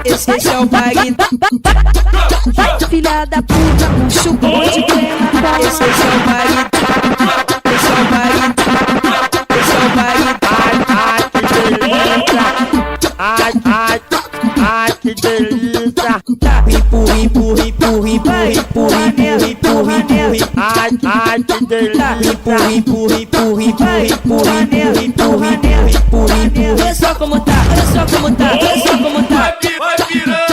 Esse é o baile. Filha da puta, puxa o bonde plena. Esse é o baile. Esse é o baile. Esse é o baile. Ai, que delícia. Empurra, empurra, empurra, empurra, empurra, empurra, empurra, empurra. Ai, que delícia. Empurra, empurra, empurra, empurra, empurra, empurra, empurra, empurra, empurra. Olha só como tá, olha só como tá, olha só como tá. Vai piranha!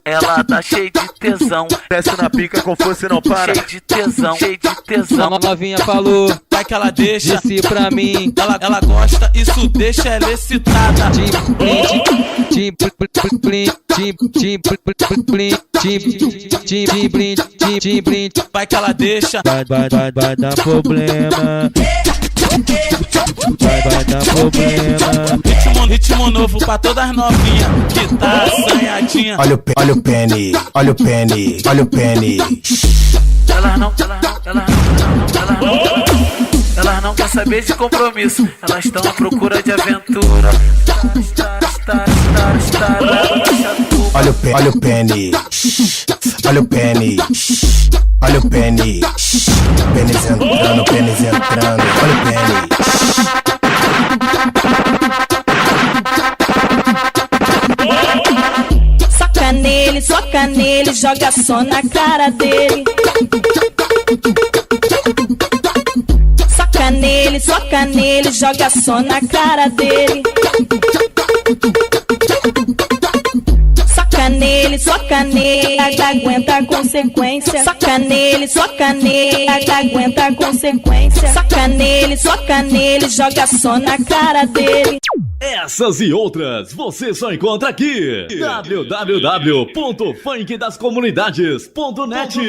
Ela tá cheia de tesão, Desce na pica com força e não para. cheia de tesão, cheia de tesão. A novinha falou, Vai que ela deixa, disse pra mim. ela gosta, isso deixa ela excitada. Vai que ela deixa, Vai dar problema. Vai dar problema. ritmo novo pra todas novinhas que tá assanhadinha. Olha o pene, olha o pene, olha o pene. Elas não quer saber de compromisso, elas estão à procura de aventura. Olha o pene, olha o pene, olha o pene, olha o pene. Pênis entrando, pênis entrando, olha o pene. Soca nele, joga só na cara dele. Soca nele, joga só na cara dele. Soca nele, aguenta a consequência. Soca nele, aguenta a consequência. Soca nele, joga só na cara dele. Essas e outras você só encontra aqui. www.funkdascomunidades.net